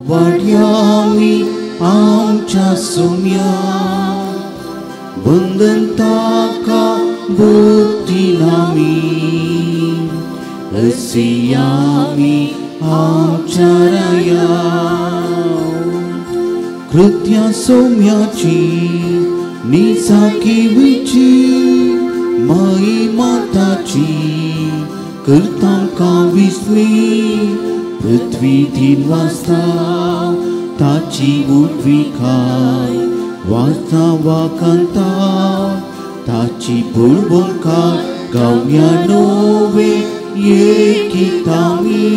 वाड्यामी आमच्या सोम्या बंधन ताका भक्ती नामी असियामी आमच्या राया कृत्या सोम्याची निसाकिवीची माई माताची करतां का विस्मी पृथ्वी दिन वाजता ताची उठवी खाय वाजता वाकांता ताची बुळबुळकार गावया नोवे येकितामी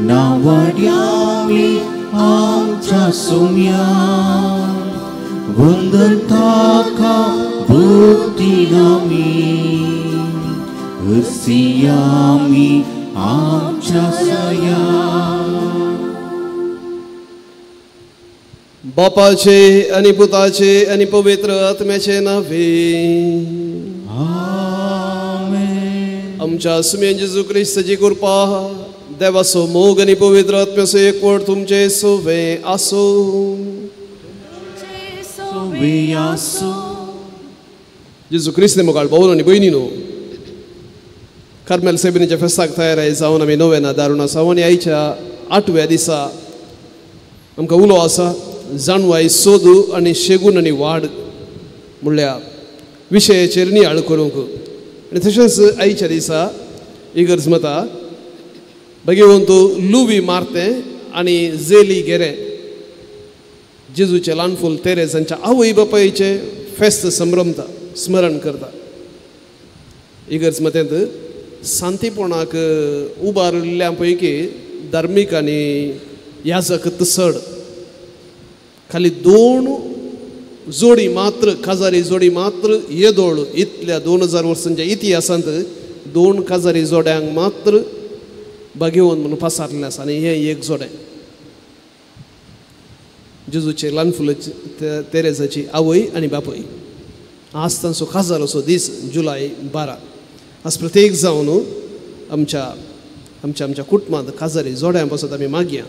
नावाड्यामी आमच्या सोम्या वंदन ताका भक्ती नामी असियामी आमच्या सया बापाचे आणि पुताचे आणि पवित्र आत्म्याचे नावे आमेन. आमच्या सुमेन जेजू ख्रिस्ताची कृपा देवाचो मोग आणि पवित्र आत्म्याचो एकवट तुमचे सोवे आसो. जेजू ख्रिस्त मोगाळ भाऊ आणि बहिणीनो कार्मेल सेबिनीच्या फेस्ताक तयार जावन आमी नोवेना दारून आसा आनी आयच्या 8व्या दिसा आमकां उलो आसा जाणवाय सोदू आनी शेगून आनी वाड म्हणल्या विशयाचेर नियाळ करूंक. आनी तशेंच आयच्या दिसा इगर्ज मता भगिवंतू लुवी मारते आनी जेली गेरे जेजूचे ल्हानफूल तेरेजांच्या आवय बापायचे फेस्त संभ्रमता स्मरण करता. इगर्ज मतेंत शांतीपणाक उबारिल्ल्या पैकी धार्मीक आनी याजक तसड खाली 2 जोडी मात्र काजारी जोडी मात्र येदोळ इतल्या 2000 वर्सांच्या इतिहासांत 2 काजारी जोड्यांक मात्र भाग्यवन म्हणून पासारले आसा आनी हे एक जोडें जेजूचे ल्हानफुल तेरेजाची आवय आनी बापूय. आज तांचो काजाराचो दीस जुलय 12. आज प्रत्येक जावन आमच्या कुटुंबांत काजारी जोड्यां पासत आमी मागया.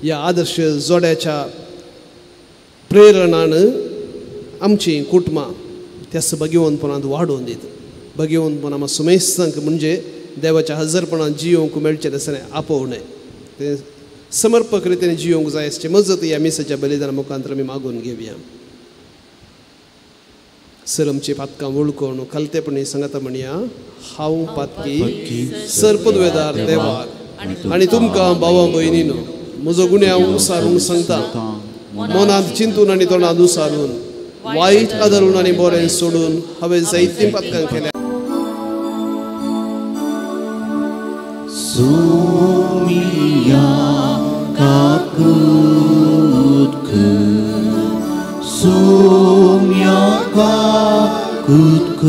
ह्या आदर्श जोड्याच्या प्रेरणान आमची कुटुंबां त्या भगिवंतपणांत वाडोवन दित. भगिवंतपणां सुमेस्तांक म्हणजे देवाच्या हजरपणांत जियोंक मेळचें तशें आपोवणें तें समर्पक रितीन जियोंक जाय असची मजत ह्या मिसाच्या बलिदाना मुखांतर आमी मागून घेवया. सरमची पातकां वळखून कलतेपणी सांगता म्हणया हांव पातकी सरपदवेदार देवाक आनी तुमकां भावां भयणीनो म्हजो गुन्यांव उसारूंक सांगता. मनांत चिंतून आनी तोंडांत उसारून वायट आदरून आनी बरें सोडून हांवें जायतीं पातकां केल्या. सोमिया काकूत सोम्या काकूत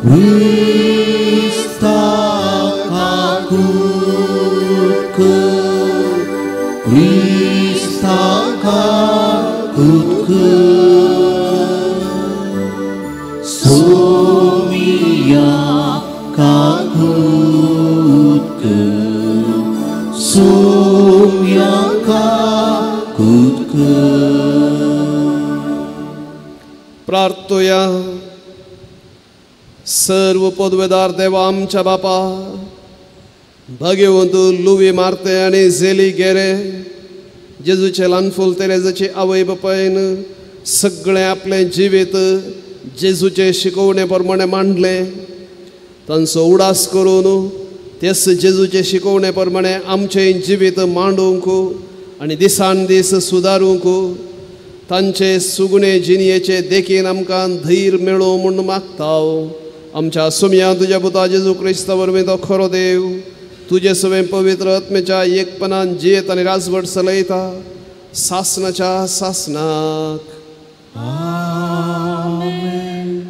विस्ता काकूत विस्ता काकूत सोमिया काकूत सोम्या काकूत प्रार्थोया. सर्व पदवेदार देवा आमच्या बापा भाग्यवंत लुवी मारते आनी जेली गेरे जेजूचे ल्हानफूल तेरेजाची आवय बापायन सगळें आपलें जिवीत जेजूचे शिकवणे प्रमाणे मांडले. तांचो उडास करून तेच जेजूचे शिकवणे प्रमाणे आमचें जिवीत मांडूंक आनी दिसान दीस सुदारूंक तांचे सुगणे जिणयेचे देखीन आमकां धैर्य मेळो म्हूण मागता. आमच्या सुम्या तुज्या पुता जेजू क्रिस्ता वरवीं तो खरो देव तुजे सवें पवित्र आत्म्याच्या एकपणान जियेत आनी राजवट चलयता सासनाच्या सासनाक. आमेन.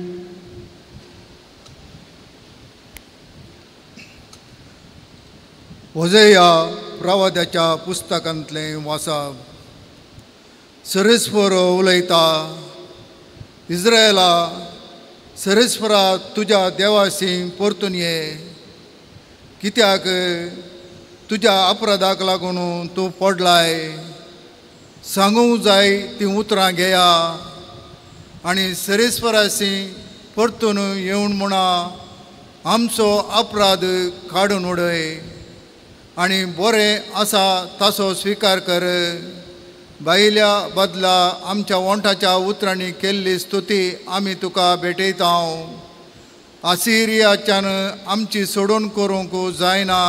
होसेया प्रवाद्याच्या पुस्तकांतलें वाचप. सरेस्पर उलयता इस्रायला सरेस्परा तुज्या देवासी परतून ये कित्याक तुज्या अपराधाक लागून तूं पडलाय. सांगूंक जाय ती उतरां घेया आनी सरेस्परासी परतून येवन म्हणा आमचो अपराध काडून उडय आनी बरें आसा ताचो स्विकार कर. बायल्या बदला आमच्या वंठाच्या उतरांनी केल्ली स्तुती आमी तुका भेटयता. आसिरियाच्यान आमची सोडून करूंक जायना.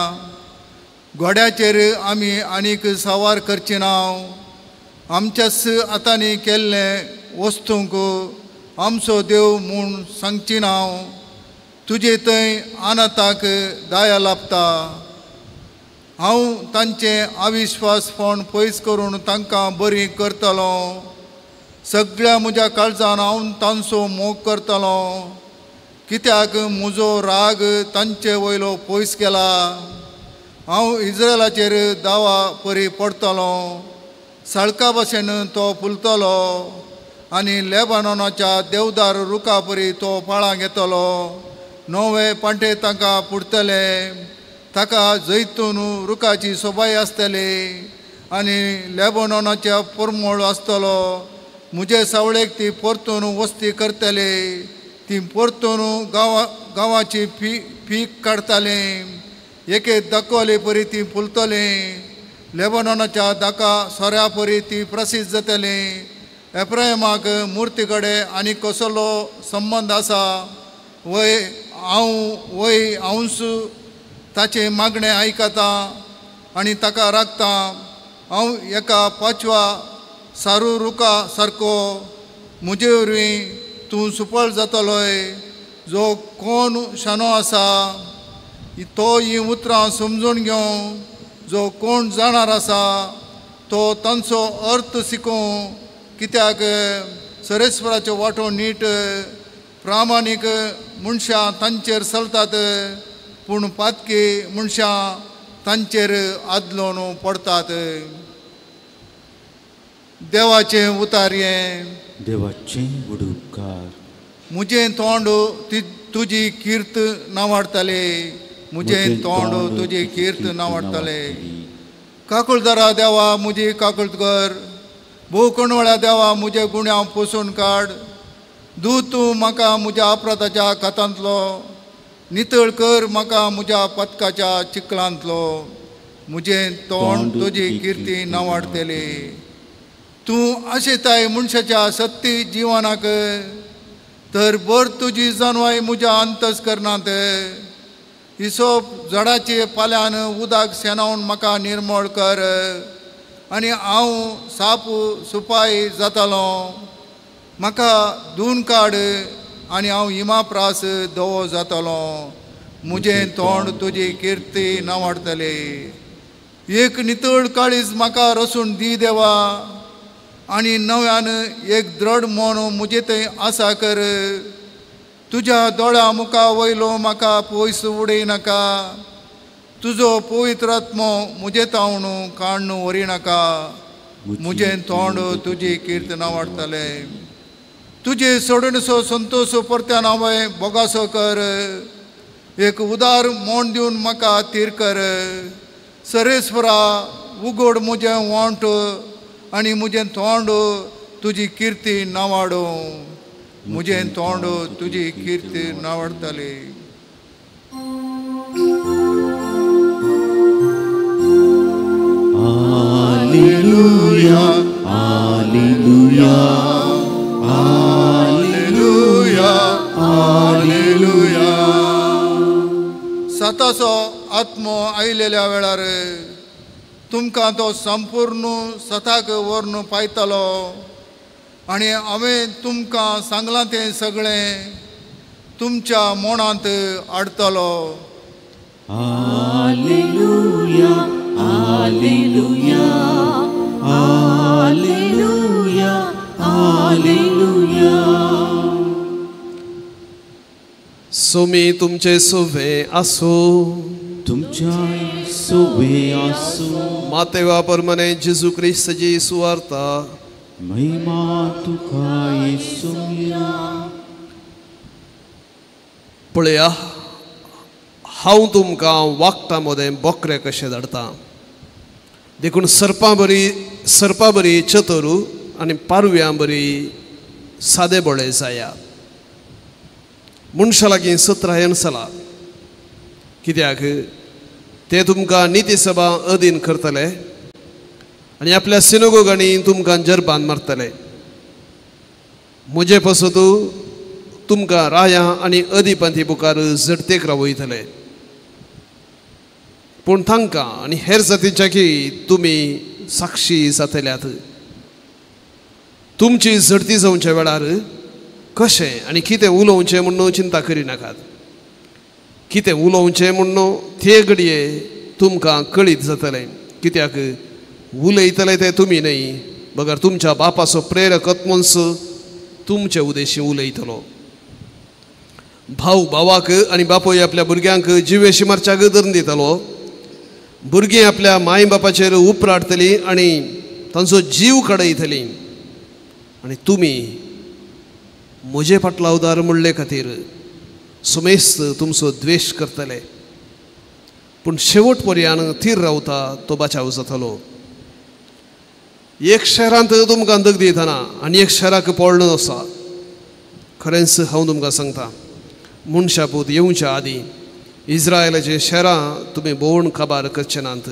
घोड्याचेर आमी आनीक सावार करची ना. आमच्याच हातांनी केल्ले वस्तूंक आमचो देव म्हूण सांगची ना. तुजे थंय अनाथाक दया लाभता. हांव तांचे अविश्वासपण पयस करून तांकां बरी करतलो. सगळ्या म्हज्या काळजान हांव तांचो मोग करतलो. कित्याक म्हजो राग तांचे वयलो पयस केला. हांव इस्रायलाचेर दावा परी पडतलो. सळका भाशेन तो फुलतलो आनी लेबानोनाच्या देवदार रुखा परी तो पाळां घेतलो. नवे पांटे तांकां पुडटले. ताका जैतून रुखाची सोबाय आसतली आनी लेबानोनाच्या परमळ आसतलो. म्हजे सावळेक ती परतून वस्ती करतली. ती परतून गांवाची पीक काडटली. एके दाखोवले परी ती फुलतली. लेबानोनाच्या दाका सोऱ्या परी ती प्रसिद्ध जातली. एफ्रायमाक मुर्ती कडेन आनी कसलो संबंद आसा वय हांवच ताचे मागणें आयकता आनी ताका राखता. हांव एका पांचवा सारू रुखा सारको म्हजे वरवीं तूं सुपळ जातलोय. जो कोण शानो आसा तो ही उतरां समजून घेवं. जो कोण जाणार आसा तो तांचो अर्थ शिकूं. कित्याक सरेस्पराचो वांटो नीट प्रामाणीक मनशां तांचेर चलतात पूण पातकी मनशां तांचेर आदलोन पडटात. देवाचें उतार्यें. देवाचें उडुपकार. म्हजें तोंड तुजी किर्त नावाडटले. म्हजें तोंड तुजी किर्त नावाडटले. काकुळदारा देवा म्हजी काकुळट कर. भोवकणवळ्या देवा म्हजे गुण्यां पुसून काड. दूद तूं म्हाका म्हज्या अपराधाच्या खातांतलो. नितळ कर म्हाका म्हज्या पथकाच्या चिखलांतलो. म्हजें तोंड तुजी किर्ती नावाडटली. तूं आशेताय मनशाच्या सत्ती जिवनाक तर बर तुजी जानवाय म्हज्या अंतस्करणांत. हिसोप झाडाचे पाल्यान उदक शेणावन म्हाका निर्मळ कर आनी हांव साप सुपाय जातालो. म्हाका धुवन काड आनी हांव हिमाप्रास धवो जातालो. म्हजें तोंड तुजी किर्ती नावाडटली. एक नितळ काळीज म्हाका रसून दी देवा आनी नव्यान एक दृढ मन म्हजे थंय आसा कर. तुज्या दोळ्या मुखा वयलो म्हाका पयस उडयनाका. तुजो पवित्र आत्मो म्हजे तावण काडून व्हरिनाका. म्हजें तोंड तुजी कीर्त नावाडटले. तुजे सोडणसो संतोश परत्यान हांवें बोगासो कर. एक उदार मोण दिवन म्हाका तीर कर. सरेस्परा उगड म्हजें वोंट आनी म्हजें तोंड तुजी किर्ती नावाडो. म्हजें तोंड तुजी किर्ती नावाडटली. Alleluia, Alleluia, Alleluia, Alleluia. सताचो आत्मो आयलेल्या वेळार तुमकां तो संपूर्ण सताक व्हरून पायतलो आनी हांवें तुमकां सांगलां तें सगळें तुमच्या मोणांत हाडटलो. Alleluia, Alleluia, Alleluia, Alleluia. Somi तुमचे सोवे आसो. तुमच्या सोवे आसो. मातेवा परमने जेजू क्रिस्ताची सुवार्ता. महिमा तुका येसुया. पळया हांव तुमकां वागता मोदें बोकरे कशें धाडटा. देखून सर्पा बरी चतुरू आनी पारव्यां बरी सादे बोळे जाया. मनशा लागीं सत्र येनसला, कित्याक ते तुमकां नितीसभा अधीन करतले आनी आपल्या सिनोगोगांनी तुमकां जरबान मारतले. म्हजे पासून तुमकां रायां आनी अधिपती मुखार झडतेक रावयतले. पूण तांकां आनी हेर जातींच्याकी तुमी साक्षी जातल्यात. तुमची झडती जावच्या वेळार कशें आनी कितें उलोवचें म्हणून चिंता करिनाकात. कितें उलोवचें म्हणून ते घडये तुमकां कळीत जातलें, कित्याक उलयतले ते तुमी न्हय, बगर तुमच्या बापाचो प्रेरक आत्मोन्स तुमचे उदेशी उलयतलो. भाव भावाक आनी बापूय आपल्या भुरग्यांक जिवेशी मारच्याक धरून दितलो. भुरगीं आपल्या माय बापाचेर उपराडटलीं आनी तांचो जीव काडयतलीं. आनी तुमी म्हजे फाटला उदार म्हणले खातीर सुमेस्त तुमचो द्वेश करतले. पूण शेवट पर्यान थीर रावता तो बचाव जातलो. एक शहरांत तुमकां दग दितना आनी एक शहराक पडलो आसा. खरेंच हांव तुमकां सांगता, मनशापूत येवच्या आदीं इस्रायलाचे शहरां तुमी भोंवून काबार करचे नात.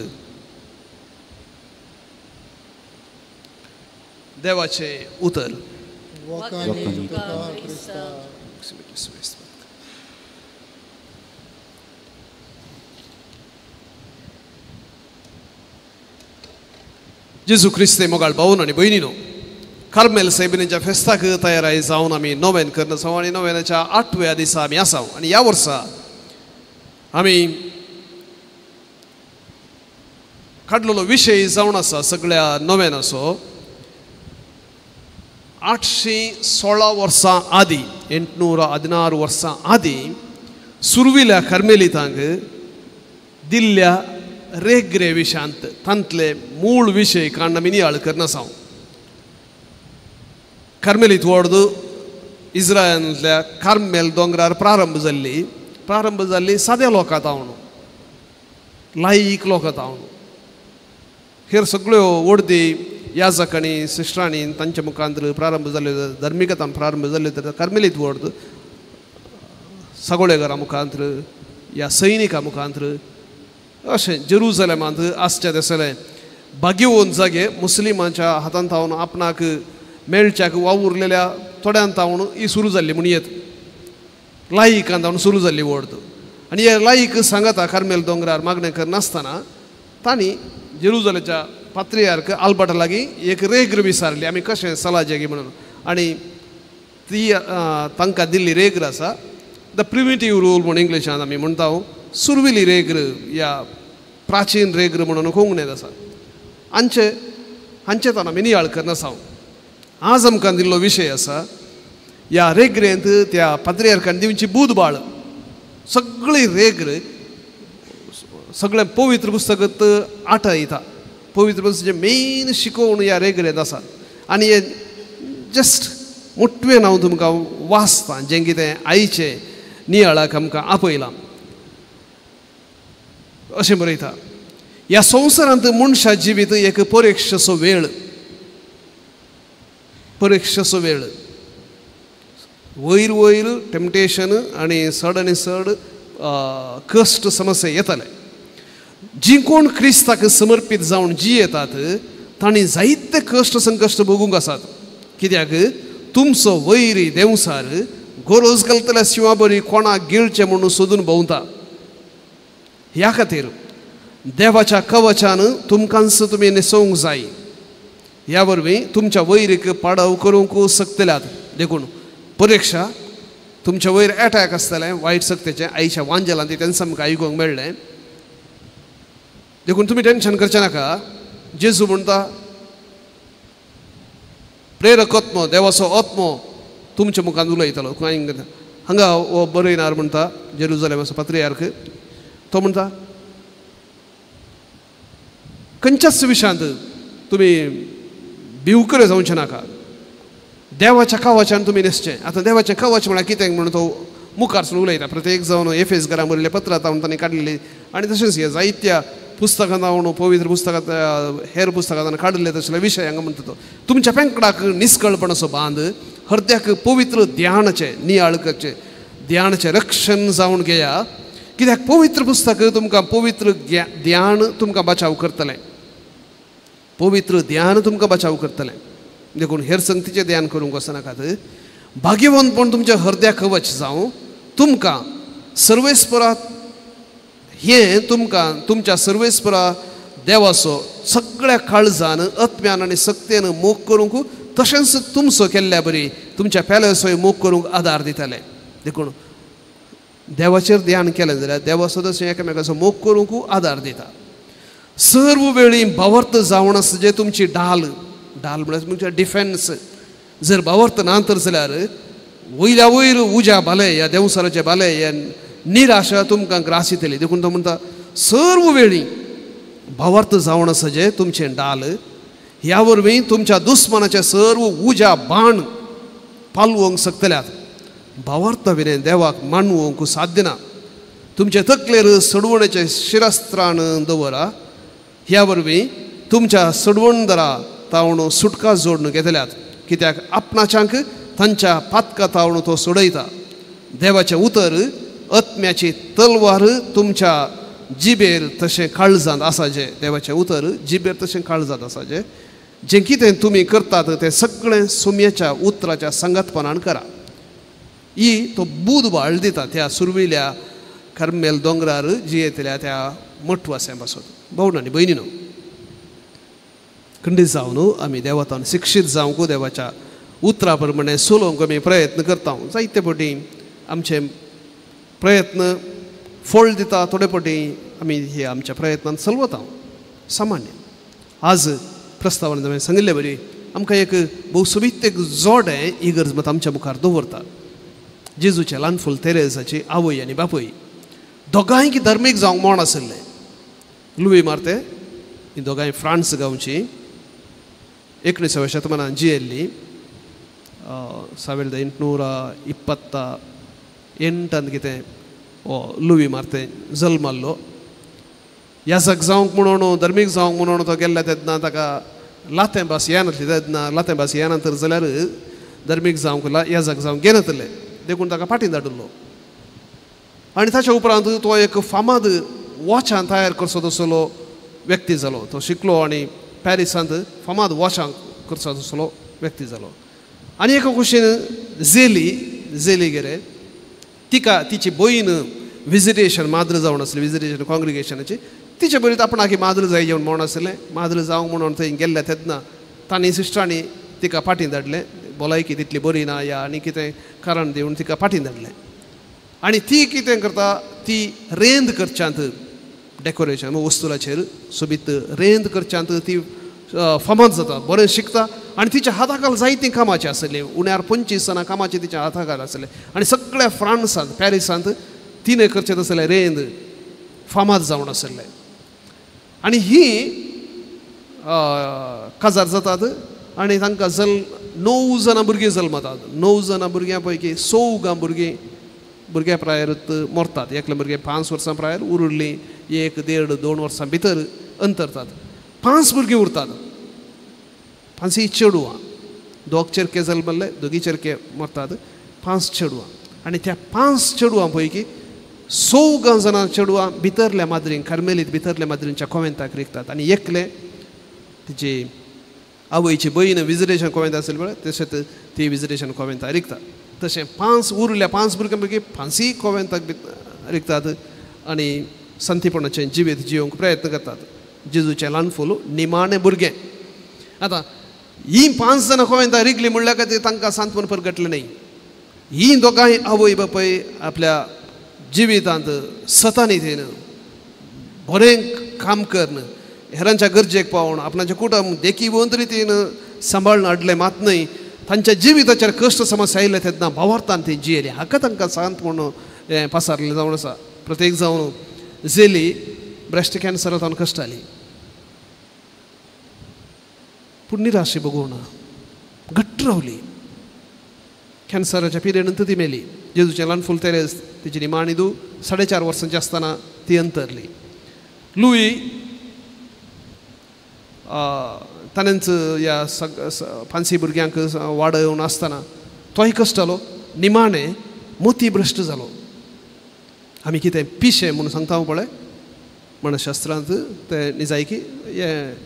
देवाचे उतर. जेजू क्रिस्ते मोगाळ भावन आनी भयणीनो, कार्मेल सायबिणीच्या फेस्ताक तयाराय जावन आमी नोवेन करना आसात आनी नोवेनाच्या 8व्या दिसा आमी आसात. आनी ह्या वर्सा आमी काडलेलो विशय जावन आसा सगळ्या नोवेनाचो 816 वर्सां आदीं, 816 वर्सां आदीं सुरविल्या कार्मेलितांक दिल्ल्या रेग्रे विशयांत तांतले मूळ विशय काडून आमी नियाळ करना आसात. कार्मेलीत वर्द इस्रायलांतल्या कार्मेल दोंगरार प्रारंभ जाल्ली साद्या लोकांत हांव, लायक लोकांत हांव. हेर सगळ्यो वर्दी याजकांनी सिस्टरांनी तांच्या मुखांतर प्रारंभ जाल्ल्यो, धर्मिकतां प्रारंभ जाल्ल्यो. तर कार्मेलीत वर्द सागोळेकारां मुखांतर या सैनिकां मुखांतर अशें जेरुसलेमांत आसचें दिसलें. भाग्यवन जागे मुस्लिमांच्या हातांत हांव आपणाक मेळच्याक वावुरलेल्या थोड्यांत हांव ही सुरू जाल्ली म्हण येत लायकांत हांव सुरू जाल्ली वर्द. आनी हे लायक सांगता कार्मेल दोंगरार मागणें करनासतना तांणी जेरुसलेमच्या पात्रियार्क आल्बर्टा लागीं एक रेग्र विचारली, आमी कशें सलाजेगी म्हणून. आनी ती तांकां दिल्ली रेग्र आसा द प्रिमिटीव रूल म्हूण इंग्लिशांत आमी म्हणटा. सुरविली रेग्र या प्राचीन रेग्र म्हणून कोंकणींत आसा. हांचे तान आमी नियाळ करना आसात. आज आमकां दिल्लो विशय आसा ह्या रेग्रेंत त्या पात्रियार्कान दिवची बुधबाळ. सगळी रेग्र सगळें पवित्र पुस्तकांत आठयता. पवित्र पुस्तकाचें मेन शिकोवण ह्या रेग्रेंत आसा. आनी हे जस्ट मुठवेन हांव तुमकां वाचतां जें कितें आयचे नियाळाक आमकां आपयलां. अशें बरयता, ह्या संवसारांत मनशा जिवीत एक परिक्षेचो वेळ. परिक्षेचो वेळ. वयर वयर टेम्पटेशन आनी चड कश्ट समस्या येतले. जी कोण क्रिस्ताक समर्पीत जावन जियेतात तांणी जायते कश्ट संकश्ट भोगूंक आसात. कित्याक तुमचो वैरी देवसार गरज घालतल्या शिवा बरी कोणाक गिळचें म्हणून सोदून भोंवता. ह्या खातीर देवाच्या कवचान तुमकांच तुमी न्हेसोवंक जाय. ह्या वरवीं तुमच्या वैरीक पाडव करूंक शकतल्यात. देखून परिक्षा तुमच्या वयर एटॅक आसतलें वायट शक्तीचें. आयच्या वांजेलांत तेंच आमकां आयकूंक मेळ्ळें. देखून तुमी टेन्शन करचें नाका. जेजू म्हणटा प्रेरक आत्मो, देवाचो आत्मो तुमच्या मुखांत उलयतलो. हांगा हो बरयणार म्हणटा जेरुसलेमाचो पात्रियार्क. तो म्हणटा खंयच्याच विशयांत तुमी भिवकरे जावचे नाका. देवाच्या कवचान तुमी न्हेसचें. आतां देवाचें कवच म्हळ्यार कितें म्हणून तो मुखारसून उलयता प्रत्येक जावन एफेस घरां बरयलें पत्रां तांणी काडलेलीं आनी तशेंच हे जायत्या पुस्तकां जावन पवित्र पुस्तकांत हेर पुस्तकां काडले तसले विशय हांगा म्हणटा तो तुमच्या पेंकडाक निश्कळपण असो बांद हृदयाक पवित्र ध्यानाचे नियाळकाचे ध्यानाचे रक्षण जावन घेया कित्याक पवित्र पुस्तक तुमकां पवित्र ध्यान तुमकां बचाव करतलें पवित्र ध्यान तुमकां बचाव करतलें देखून हेर संगतीचें ध्यान करूंक वचनाकात भाग्यवंतपण तुमच्या हृदयाक कवच जावं तुमकां सर्वेस्परात हें तुमकां तुमच्या सर्वेस्परा देवाचो सगळ्या काळजान आत्म्यान आनी सक्तेन मोग करूंक तशेंच तुमचो केल्ल्या बरी तुमच्या पेल्याचोय मोग करूंक आदार दितले देखून देवाचेर ध्यान केलें जाल्यार देवाचो तशें एकामेकाचो मोग करूंक आदार दिता सर्व वेळी भावर्त जावन आसा जे तुमची ढाल म्हळ्यार तुमचे डिफेन्स जर भावर्त ना तर जाल्यार वयल्या वयर उज्या बाले ह्या देवसराचे बाले हे निराशा तुमकां ग्रासितली देखून तो म्हणटा सर्व वेळी भावर्त जावन आसा जे तुमचे ढाल ह्या वरवीं तुमच्या दुस्मनाचे सर्व उज्या बाण पालवोंक शकतल्यात भावार्थ विने देवाक मानवोंक साध्य ना तुमचे तकलेर सडवण्याचे शिरस्त्राण दवरा ह्या वरवीं तुमच्या सडवणदारा तावणो सुटका जोडून घेतल्यात कित्याक आपणाच्यांक तांच्या पातका तावणो तो सोडयता देवाचें उतर आत्म्याची तलवार तुमच्या जिबेर तशें काळजांत आसा जे देवाचें उतर जिबेर तशें काळजांत आसा जें कितें तुमी करतात तें सगळें सुम्याच्या उतराच्या संगतपणान करा ही तो बूद वाळ दिता त्या सुरविल्या कार्मेल दोंगरार जियेतल्या त्या मठवास्यां पासून भावना आनी भयणीनो खंडीत जावन आमी देवातान शिक्षीत जावंक देवाच्या उतरा प्रमाणे सोलोवंक आमी प्रयत्न करता जायते फावटी आमचे प्रयत्न फळ दिता थोडे फावटी आमी हे आमच्या प्रयत्नांत चलवता सामान्य आज प्रस्तावान हांवें सांगिल्ले बरी आमकां एक भोव सोबीत एक जोडें इगर्ज मत आमच्या मुखार दवरता जेजूचे ल्हान फूल तेरेसाची आवय आनी बापूय दोगांयक धर्मीक जावंक म्हण आसले लुई मार्ते ही दोगांय फ्रांस गांवची 19व्या शतमानांत जियेल्ली 1828 कितें लुई मार्ते जल्माल्लो याजक जावंक म्हणून धर्मीक जावंक म्हणून तो गेल्ल्या तेन्ना ताका लातें भास येनासली तेन्ना लातें भास येना तर जाल्यार धर्मीक जावंक याजक जावंक घेनातले देखून ताका फाटीं धाडिल्लो आनी ताच्या उपरांत तो एक फामाद वॉचां तयार करचो तसलो व्यक्ती जालो तो शिकलो आनी पॅरिसांत फामाद वॉचां करचो तसलो व्यक्ती जालो आनी एका कुशीन झेली गेले तिका तिची भयण विजिटेशन माद्र जावन आसली विजिटेशन कॉंग्रिगेशनाची तिचे बरीत आपणाक माद्र जाय जेवन म्हण आसलें माद्र जावंक म्हणून थंय गेल्ल्या तेन्ना तांणी सिस्टरांनी तिका फाटीं धाडलें भलायकी तितली बरी ना या आनी कितें कारण दिवन तिका फाटीं धाडलें आनी ती कितें करता ती रेंद करच्यांत डेकोरेशन वस्तुलाचेर सोबीत रेंद करच्यांत ती फामाद जाता बरें शिकता आनी तिच्या हाताखाल जायतीं कामाचीं आसलीं उण्यार 25 जाणां कामाचीं तिच्या हाताखाल आसलें आनी सगळ्या फ्रांसांत पॅरिसांत तिणें करचें तसलें रेंद फामाद जावन आसलें आनी ही काजार जातात आनी तांकां 9 जाणां भुरगीं जल्मतात 9 जाणां भुरग्यां पैकी 6 भुरग्या प्रायर मरतात एकले भुरगे 5 वर्सां प्रायर उरलीं 1, 1.5, 2 वर्सां भितर अंतरतात 5 भुरगीं उरतात 5 चेडवां 2 चेडके जल्मले 2 चेडके मरतात 5 चेडवां आनी त्या 5 चेडवां पैकी 6 जाणां चेडवां भितरल्या माद्रीन कार्मेलीत भितरल्या माद्रींच्या कॉवेंताक रिकतात आनी एकले तिची आवयची भयण विजिटेशन कॉवेंत आसली पळय तशेंच ती विजिटेशन कॉवेंताक रिकता तशें 5 उरल्या 5 भुरग्यां पैकी 5 कॉवेंताक रिकतात आनी संतीपणाचें जिवीत जियोंक प्रयत्न करतात जेजूचें ल्हान फूल निमाणें भुरगें आतां ही 5 जाणां कॉवेंताक रिकलीं म्हणल्या खातीर तांकां सांतपण परगटलें न्ही ही दोगांय आवय बापूय आपल्या जिवितांत सतानिधीन बरें काम करन हेरांच्या गरजेक पावून आपणाचें कुटुंब देखीवंत रितीन सांबाळून हाडलें मात न्हय तांच्या जिविताचेर कश्ट समस्या आयिल्ले तेन्ना भावार्थान ती जियेली हाका तांकां सांत म्हणून हें पसारलें जावन आसा प्रत्येक जावन झेली ब्रेस्ट कॅन्सरांत कश्ट आली पूण निराशे बगून घट्ट रावली कॅन्सराच्या पिरियडानंतर ती मेली. जेजूचे ल्हान फूल तेरेस तिची निमाणी 4.5 वर्सांची आसतना ती अंतरली. लुई ताणेंच ह्या फांसी भुरग्यांक वाडोवन आसतना तोय कश्टालो निमाणे मोती भ्रश्ट जालो. आमी कितें पिशे म्हणून सांगता पळय मनशास्त्रांत ते निजायकी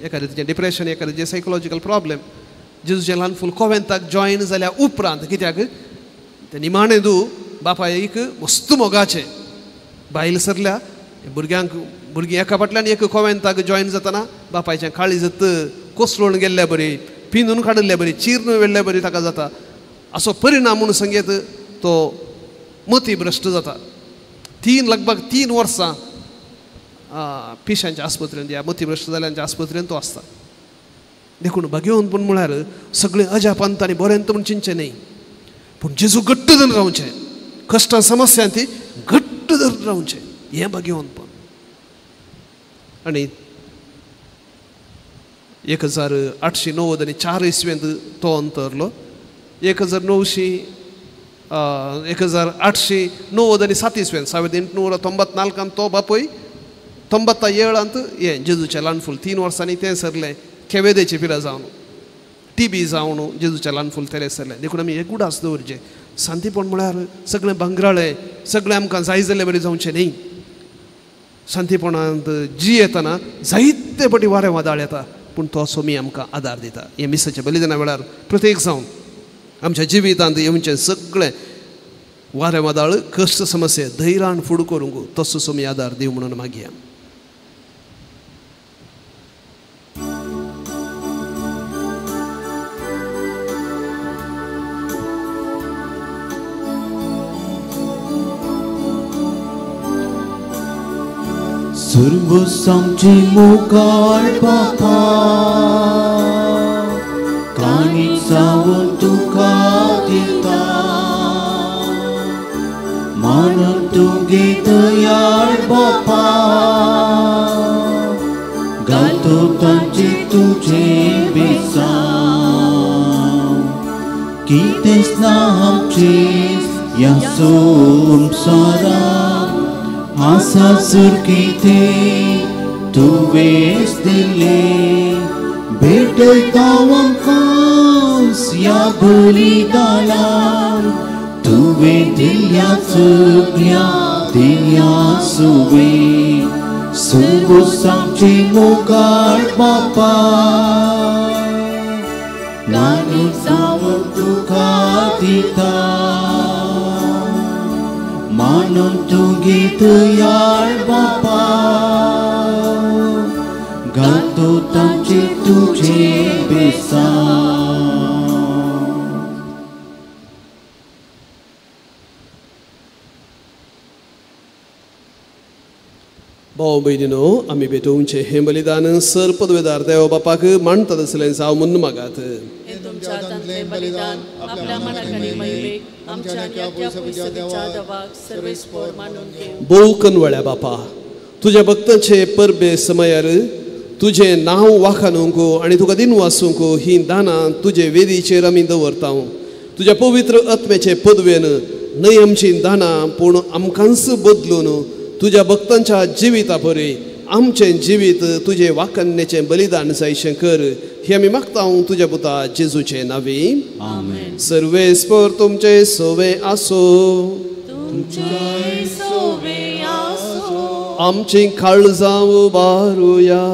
एखादें तेजें डिप्रेशन एखादें जे सायकोलॉजिकल प्रॉब्लेम जेजूचे ल्हान फूल कोवेंताक जॉयन जाल्या उपरांत कित्याक ते निमाणे बापायक मस्त मोगाचे बायल सरल्या भुरगीं एका फाटल्यान एक कोवेंताक जॉयन जातना बापायचें काळीजत कोसळून गेल्ल्या बरी पिनून काडल्या बरी चिरून वेल्ल्या बरी ताका जाता. असो परिणाम म्हणून सांगेत तो मती भ्रश्ट जाता. लगभग 3 वर्सां पिशांच्या आस्पत्रेंत ह्या मतीभ्रश्ट जाल्यांच्या आस्पत्रेंत तो आसता. देखून भाग्यवंतपण म्हळ्यार सगळें अजापांत आनी बरेंत म्हूण चिंतचें न्ही, पूण जेजू घट्ट धरून रावचें. कश्टां समस्यांत ती घट्ट धरून रावचें हें भाग्यवंतपण. आनी 1894 इसवेंत तो अंतरलो. 1897 इसवेंत 1894 तो बापूय 97 हें जेजूचें ल्हान फूल 3 वर्सांनी तें सरलें. केवेदेची पिराय जावन TB जावन जेजूचें ल्हान फूल तेरें सरलें. देखून आमी एक उडास दवरचें. शांतीपण म्हळ्यार सगळें भांगराळें सगळें आमकां जाय जाल्लें बरें जावचें न्ही. शांतीपणांत येतना जायते फावटी वारें वादळ येता पूण तो सोमी आमकां आदार दिता. हें मिसाच्या बलिदाना वेळार प्रत्येक जावन आमच्या जिवितांत येवचें सगळें वारें वादळ कश्ट समस्या धैर्यान फुडें करूंक तसो सोमी आदार दिव म्हणून मागया. सर्व सांगची मोगाळ बापा काणी जावन तुका दिता मानून तुगे दयाळ बापा घालतो तांचे तुझे बेसांव कितेंच ना आमचे ह्या संवसारांत आसा सुरकिते तुवेंच दिलें भेटयता आमकां ह्या बलिदानान तुवें दिल्या सगळ्या दिल्या सुवें सर्व सांगचे मोगाळ बापा नानूक जावन तुका दिता मानून तुगे दयाळ बापा घालतो तांचे तुझे बेसांव. भाव भयणीनो आमी भेटोवचें हें बलिदान सर पदवेदार देव बापाक मानतात असलें जावं म्हूण मागात. तुमच्या हातांतलें बलिदान आपल्या मनाकडेन महिमेक आमच्या नित्य पवित्रतेच्या देवाक सर्वेस्पर मानून घेव. भोव कनवळ्या बापा तुज्या भक्तांचे परबे समयार तुजें नांव वाखाणूंक आनी तुका दिन वासूंक हीं दानां तुजे वेदीचेर आमी दवरता. तुज्या पवित्र आत्म्याचे पदवेन न्हय आमचीं दानां पूण आमकांच बदलून तुज्या भक्तांच्या जिविता परी आमचें जिवीत तुजे वाखाणणेचें बलिदान जायशें कर हें आमी मागता तुज्या पुता जेजूचे नांवी. आमेन. सर्वेस्पर तुमचे सोवे आसो आमची काळजां उबारुया.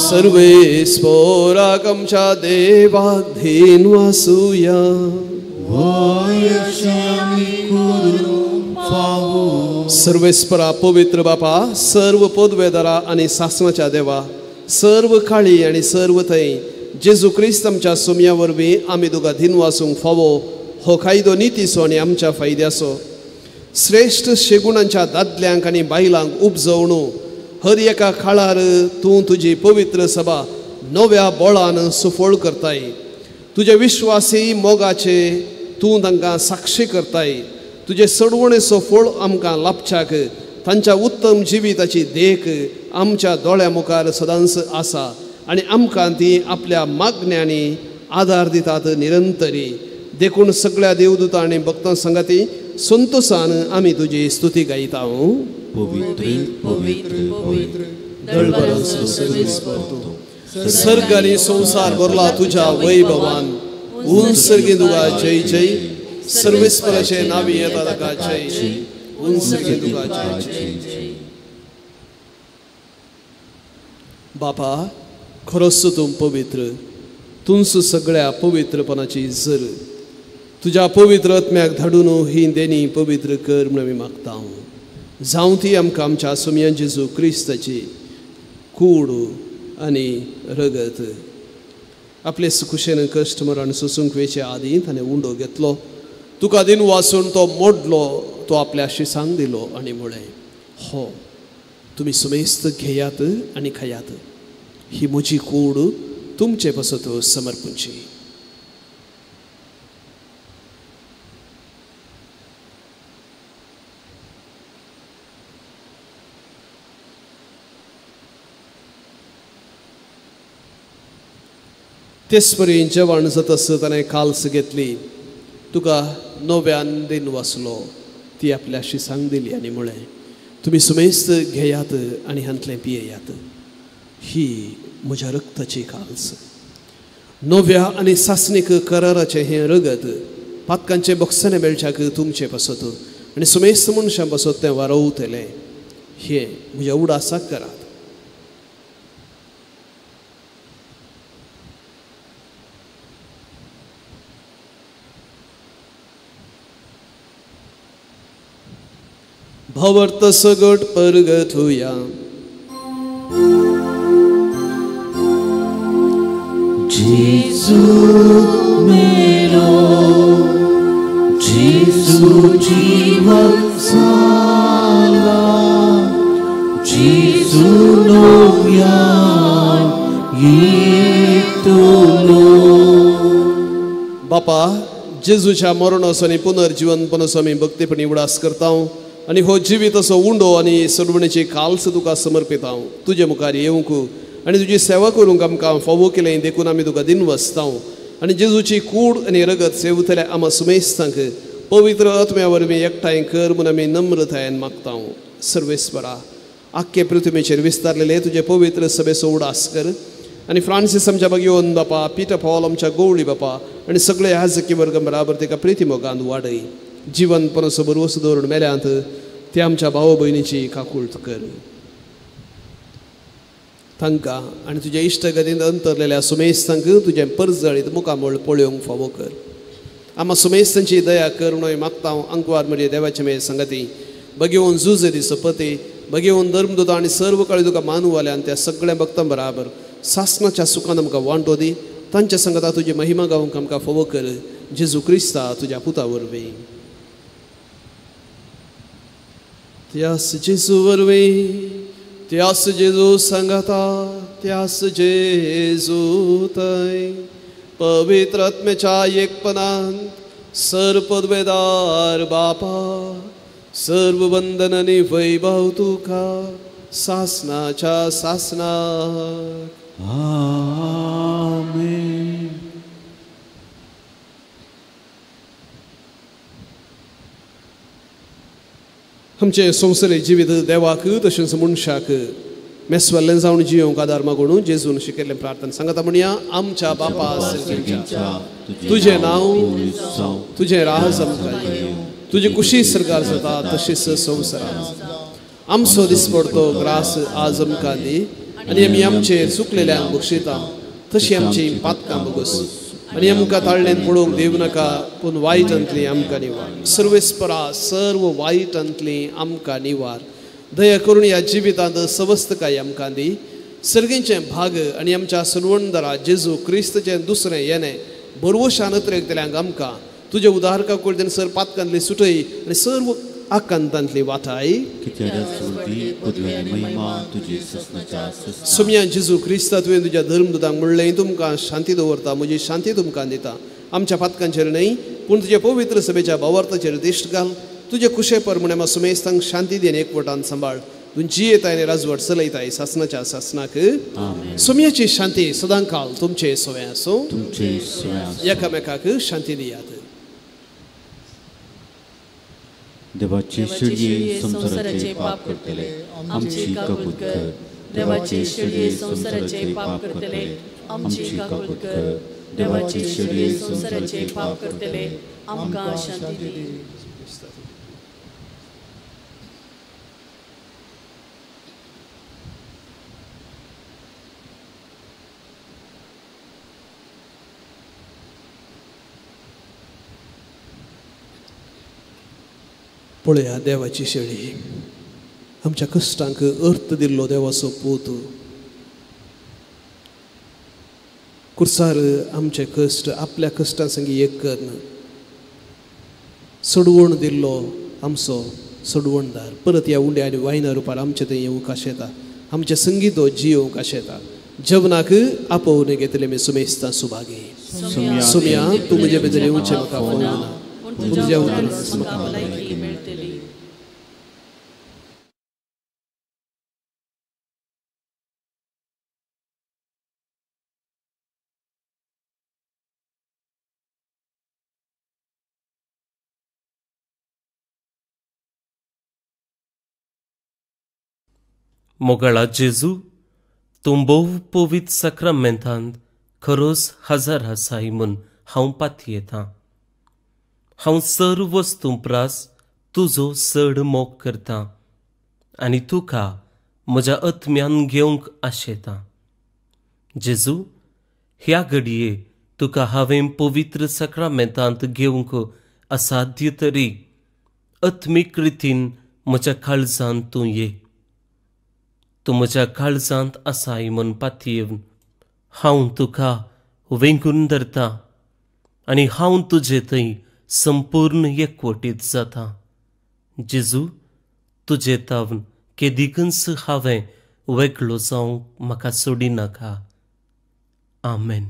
सर्वेस्पराक आमच्या देवाक धीन वासुया. सर्वेस्परा पवित्र बापा सर्व पदवेदारा आनी सासणाच्या देवा सर्व काळी आनी सर्व थंय जेजू क्रिस्त आमच्या सोम्या वरवीं आमी तुका दिन वासूंक फावो हो कायदो नितीचो आनी आमच्या फायद्याचो. श्रेश्ठ शेगुणांच्या दादल्यांक आनी बायलांक उपजवण हर एका काळार तूं तुजी पवित्र सभा नव्या बोळान सुफळ करताय. तुजे विश्वासी मोगाचे तूं तांकां साक्षी करताय. तुजे सडवणेचो फळ आमकां लाभच्याक तांच्या उत्तम जिविताची देख आमच्या दोळ्या मुखार सदांच आसा आनी आमकां ती आपल्या मागण्यांनी आदार दितात निरंतरी. देखून सगळ्या देवदूतां आनी भक्तां संगती संतोषान आमी तुजी स्तुती गायता. पवित्र पवित्र पवित्र दळभरांचो सर्वेस्पर तूं. सर्ग आनी संसार भरला तुज्या वैभवान. उंच सर्गी तुका जय जय. सर्वेस्पराचे नावी येता ताका जय. उंच सर्गी तुका जय जय. बापा खरोच तूं पवित्र. तुंच सगळ्या पवित्रपणाची झर. तुज्या पवित्र आत्म्याक धाडून ही देणी पवित्र कर म्हूण आमी मागता. जावं ती आमकां आमच्या सुमया जेजू क्रिस्ताची कूड आनी रगत. आपले सुखुशेन कश्ट मरण सोसूंक वेचे आदीं ताणें उंडो घेतलो. तुका दिन वाचून तो मोडलो. तो आपल्या शिसांक दिलो आनी म्हळें, हो तुमी सुमेस्त घेयात आनी खायात. ही म्हजी कूड तुमचे पासत समर्पूंची. तेच परी जेवण जातस ताणें काल्स घेतली. तुका नव्यान दिन वाचलो. ती आपल्या शिसांक दिली आनी म्हळें, तुमी सुमेस्त घेयात आनी हांतलें पियेयात. ही म्हज्या रक्ताची काल्स. नव्या आनी सासणीक कराराचें हें रगत पातकांचे बक्षाने मेळच्याक तुमचे पासत आनी सुमेस्त मनशां पासत तें वारवतलें. हें म्हज्या उडासाक करात. भावार्थ सगट परगत होया. जेजू मेलो. जेजू जीवन जाला. जेजू नव्यान येतलो. बापा जेजूच्या मरणाचो पुनर्जीवनपणाचो आमी भक्तीपणी उडास करता. आनी हो जिवीत असो उंडो आनी सडवणेची काल्स तुका समर्पिता. तुजे मुखार येवंक आनी तुजी सेवा करूंक आमकां फावो केलें देखून आमी तुका दिन वसता. आनी जेजूची कूड आनी रगत सेवतल्या आमा सुमेस्तांक पवित्र आत्म्या वरवीं एकठांय कर म्हूण आमी नम्रतायेन मागता. सर्वेस्परा आख्खे पृथ्वीचेर विस्तारलेले तुजे पवित्र सभेचो उडास कर. आनी फ्रांसीस आमच्या भगिवन बापा, पिटर पॉल आमच्या गवळी बापा आनी सगळे याजकी वर्ग बराबर ताका प्रितीमोगान वाडय. जीवनपणाचो बरोवस दवरून मेल्यांत ते आमच्या भाव भयणीची काकूळट कर. तांकां आनी तुज्या इश्टगतींत अंतरलेल्या सुमेस्तांक तुजें परजळीत मुखामळ पळोवंक फावो कर. आम्हा सुमेस्तांची दया कर म्हणून मागता. अंकवार म्हणजे देवाचे मेळ संगती भगिवन झुज दिसो पती भगिवन धर्मदूता आनी सर्व काळी तुका मानूवाल्यान त्या सगळ्या भक्तां बराबर सासणाच्या सुखान आमकां वांटो दी. तांच्या संगता तुजी महिमा गावंक आमकां फावो कर. जेजू क्रिस्ता तुज्या पुता वरवीं. त्यास जेजू वरवीं, त्यास जेजू सांगाता, त्यास जेजू थंय पवित्र आत्म्याच्या एकपणांत सर्पद्वेदार बापा सर्व वंदन आनी वैभव तुका सासणाच्या सासणाक. आमेन. आमचे संवसारी जिवीत देवाक तशेंच मनशाक मेस्वेल्लें जावन जियोंक आदार मागून जेजून शिकयल्लें प्रार्थना सांगता म्हणया. आमच्या बापा तुजें नांव, तुजें राज आमकां येवं, तुजी कुशी सरकार जाता तशीच संवसारांत. आमचो दिसपडतो ग्रास आज आमकां दी आनी आमी आमचेर चुकलेल्यांक बक्षिता तशी आमची पातकां बगस. आनी आमकां ताळणेन पडोवंक दिवं नाका पूण वायटांतली आमकां निवार. सर्वेस्परा सर्व वायटांतली आमकां निवार. दया करून ह्या जिवितांत सवस्थकाय आमकां दी. सर्गेचें भाग आनी आमच्या सुनवणदारा जेजू क्रिस्तचें दुसरें येणें बरवशान नत्रेक आमकां तुजे उदारका कुळदेन सर पातकांतली सुटय आनी सर्व आकांतांतली वाटाय. सुमया जेजू क्रिस्ता तुवें तुज्या धर्मदूतांक म्हणलें तुमकां शांती दवरता, म्हजी शांती तुमकां दिता. आमच्या पातकांचेर न्हय पूण तुजे पवित्र सभेच्या भावार्थाचेर दिश्ट घाल. तुजे कुशे परमणे सुमेस्तांक शांती देन एकवटान सांबाळ तुमची येताय राजवट चलयताय शासनाच्या शासनाक सोम्याची शांती सदांकाळ तुमचे सोय असो एकामेकाक शांती दियात देवाची शिडी संसाराचे पाप करतले आमची काकूट कर देवाची शिडी संसाराचे पाप करतले आमची काकूट कर देवाची शिडी संसाराचे पाप करतले आमकां शांती दी पळया देवाची शेळी आमच्या कश्टांक अर्थ दिल्लो देवाचो पूत कुर्सार आमचे कश्ट आपल्या कश्टां संगी एक करन सोडवण दिल्लो आमचो सोडवणदार परत ह्या उंड्या आनी वायना रुपार आमचे थंय येवंक आशेता आमचे संगी तो जियोवंक आशेता जवनाक आपोवन घेतले मे सुमेस्ता सुभागी सुम्या तूं म्हजे भितर येवचें म्हाका फोना तुझ्या उतरास म्हाका भलायकी मेळटली मोगळा जेजू तूं भोव पवित्र सक्रामेंतांत खरोच हजर आसाय म्हूण हांव पातयेतां हांव सर्व वस्तू प्रास तुजो चड मोग करतां आनी तुका म्हज्या आत्म्यान घेवंक आशेतां जेजू ह्या घडये तुका हांवें पवित्र सक्रामेंतांत घेवंक असाध्य तरी आत्मीक रितीन म्हज्या काळजांत तूं ये तूं म्हज्या काळजांत आसाय म्हूण पातयेवन हांव तुका वेंगून धरतां आनी हांव तुजे थंय संपूर्ण एकवटीत जाता जेजू तुजे तावन केदिकच हांवें वेगळो जावंक म्हाका सोडिनाका आमेन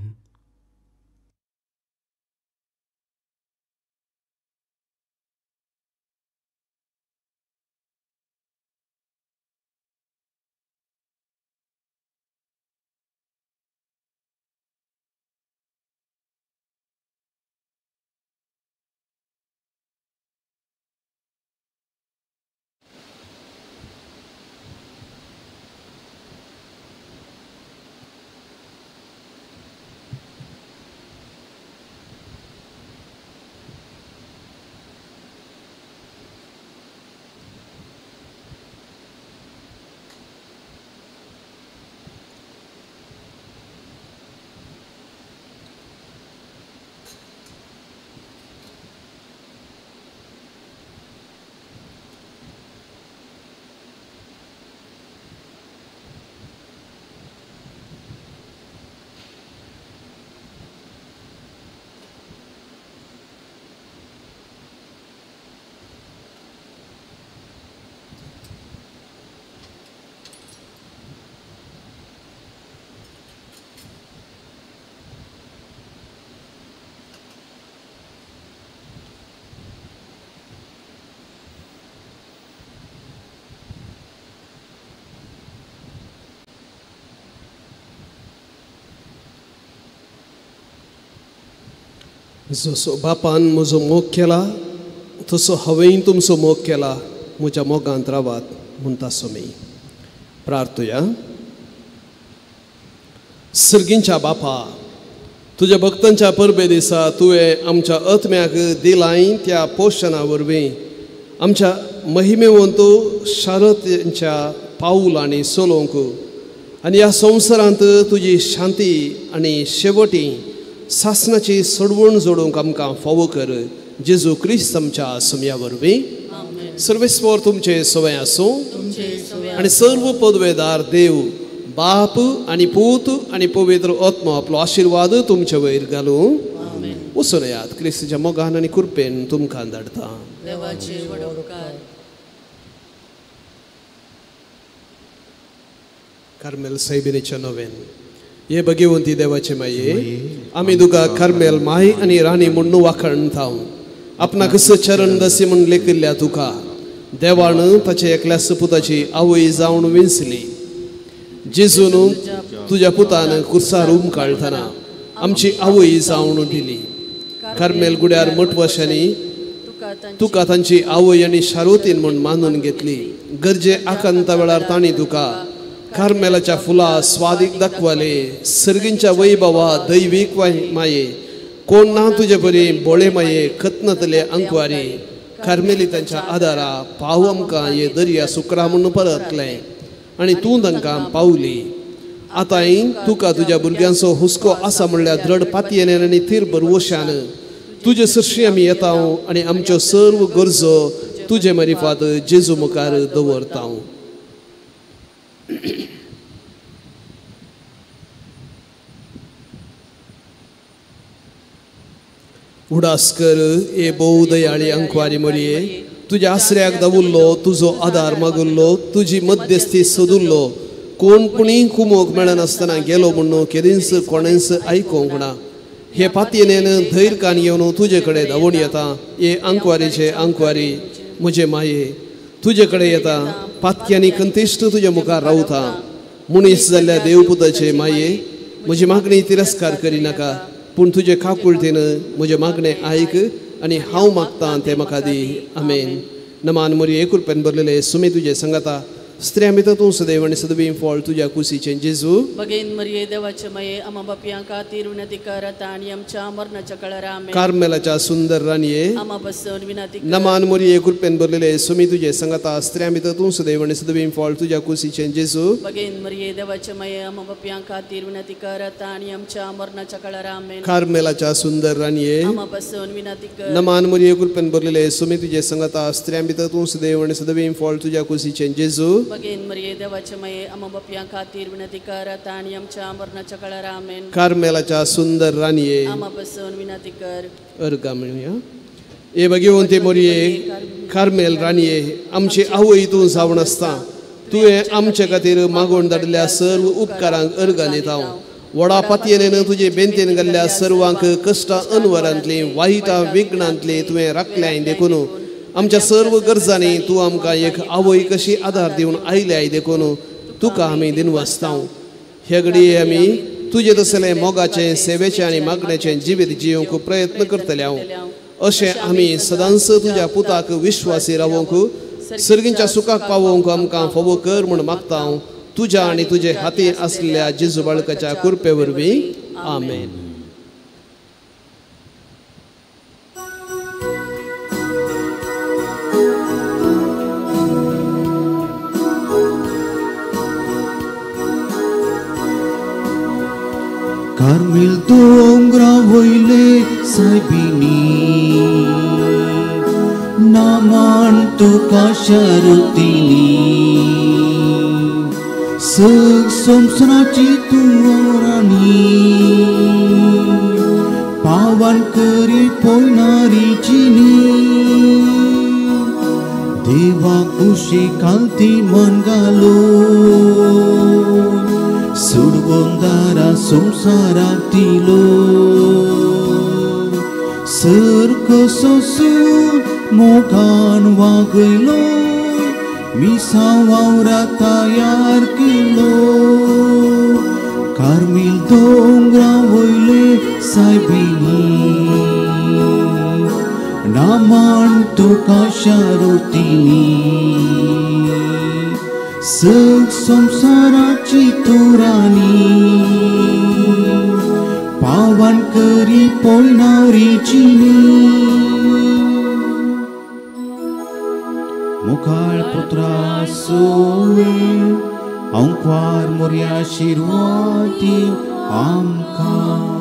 जसो बापान म्हजो मोग केला तसो हांवें तुमचो मोग केला म्हज्या मोगांत रावात म्हूण तासो मी प्रार्थुया सर्गींच्या बापा तुझ्या भक्तांच्या परबे दिसा तुवें आमच्या आत्म्याक दिलाय त्या पोशना वरवीं आमच्या महिमेवंत शारदांच्या पाऊल आनी चलोवंक आनी ह्या संवसारांत तुजी शांती आनी शेवटी शासनाची सोडवण जोडूंक आमकां फावो कर जेजू क्रिस्त आमच्या सुम्या वरवीं सर्वेस्वर तुमचे सवय आसूं आनी सर्व पदवेदार देव बाप आनी पूत आनी पवित्र आत्मा आपलो आशिर्वाद तुमचे वयर घालूं वचून येयात क्रिस्ताच्या मोगान आनी कृपेन तुमकां धाडटा कार्मेल सायबिणीच्या नवेन ये भगिवंती देवाचे माये आमी तुका कार्मेल माय आनी राणी म्हूण वाखणतां आपणाक चरण दसी म्हूण लेखिल्ल्या तुका देवान ताच्या एकल्या सपुताची आवय जावन विंचली. जेजून तुझ्या पुतान कुर्सार काळतना आमची आवय जावन दिली. कार्मेल गुड्यार मठवशांनी तुका तांची आवय आनी शारोतीन म्हूण मानून घेतली. गरजे आकांता वेळार तांणी तुका कार्मेलाच्या फुला स्वादीक दाखवाले. सर्गींच्या वैभवा दैवीक माये कोण ना तुजे परी बोळे माये खतनतले अंकवारी. कार्मेली तांच्या आदारा पाव आमकां हे दर्या सुकरा म्हूण परतले आनी तूं तांकां पावली. आतांय तुका तुज्या भुरग्यांचो हुस्को आसा म्हणल्यार दृढ पातयेन आनी थीर भरवशान तुजे सरशी आमी येता आनी आमच्यो सर्व गरजो तुजे मारिफात जेजू मुखार दवरता. उडास कर ए भोव दयाळी अंकवारी मरिये. तुज्या आसऱ्याक दावुल्लो तुजो आदार मागुल्लो तुजी मध्यस्थी सोदुल्लो कोण कुणी कुमोग मेळनासतना गेलो म्हणून केदींच कोणेंच आयकोंक ना. हे पातयेन धैर्य कान येवन तुजे कडेन धांवून येता. हे अंकवारीचे अंकवारी म्हजे माये तुजे कडेन येता. पातक्यांनी कंतिश्ट तुजे मुखार रावता. मनीस जाल्ल्या देवपुताचे माये म्हजी मागणी तिरस्कार करिनाका पूण तुजे काकुळतेन म्हजे मागणें आयक आनी हांव मागतां तें म्हाका दी. आमेन. नमान मोरये कृपेन भरलेले सुमे तुजे सांगाता स्त्रियां भितर तूं सदैव आनी सदबीं फळ तुज्या कुशीचें जेजू. बगेन मरिये देवाचे माये आमा बापयां खातीर विनंती करात आनी आमच्या मरणाच्या काळार आमेन. कार्मेलाच्या सुंदर राणये आमा बसून विनंती नमान मोरये कृपेन भरलेले सुमे तुजे सांगाता स्त्रियां भितर तूं सदैव आनी सदबीं फळ तुज्या कुशीचें जेजू. बगेन मरिये देवाचे माये आमा बापयां खातीर विनंती करात आनी आमच्या मरणाच्या काळार आमेन. कार्मेलाच्या सुंदर राणये आमा बसून विनंती कर. नमान मोरये कृपेन भरलेले सुमे तुजे सांगाता स्त्रियां भितर तूं सदैव आनी सदबीं फळ तुज्या कुशीचें जेजू. बगेन मरिये देवाचे माये आमा बापयां खातीर विनंती करात आनी आमच्या मरणाच्या काळार आमेन. कार्मेलाच्या सुंदर राणये आमा बसून विनंती कर. अर्गा म्हणूया. ए भगिवंते मोरये कार्मेल राणये आमची आवय तूं जावन आसता. तुवें आमचे खातीर मागोवन धाडल्या सर्व उपकारांक अर्गा दिता. व्हडा पातयेन तुजे बेंतेन घाल्ल्या सर्वांक कश्टां अनवरांतली वायटा विघ्नांतली तुवें राखल्याय देखून आमच्या सर्व गरजांनी तूं आमकां एक आवय कशी आदार दिवन आयल्याय देखून तुका आमी दिनवासता. हे घडये आमी तुजे तसले मोगाचें सेवेचें आनी मागणेचें जिवीत जियोंक प्रयत्न करतले. अशें आमी सदांच तुज्या पुताक विश्वासी रावोंक सर्गींच्या सुखाक पावोवंक आमकां फोव कर म्हूण मागता. तुज्या आनी तुजे हाती आसलेल्या जेजू बाळकाच्या कृपे वरवीं. आमेन. Carmel dongra voile saibini naman tuka sharutini seg somsraci tuorani pawan keri poinari cini deva kushi kalti mangalo सुडबोंदारा संसारातिलो सर्क सोसून मोगान वागयलो मिसा वावरा तयार केलो कार्मेल दोंगरा वयले सायबिनी नामान तुका शारोतिनी सग संसाराची तुरानी पावन करी पोयणारी चिनी मुखार पुत्रा सोवे अंकवार मोर्या शिरवाती आमकां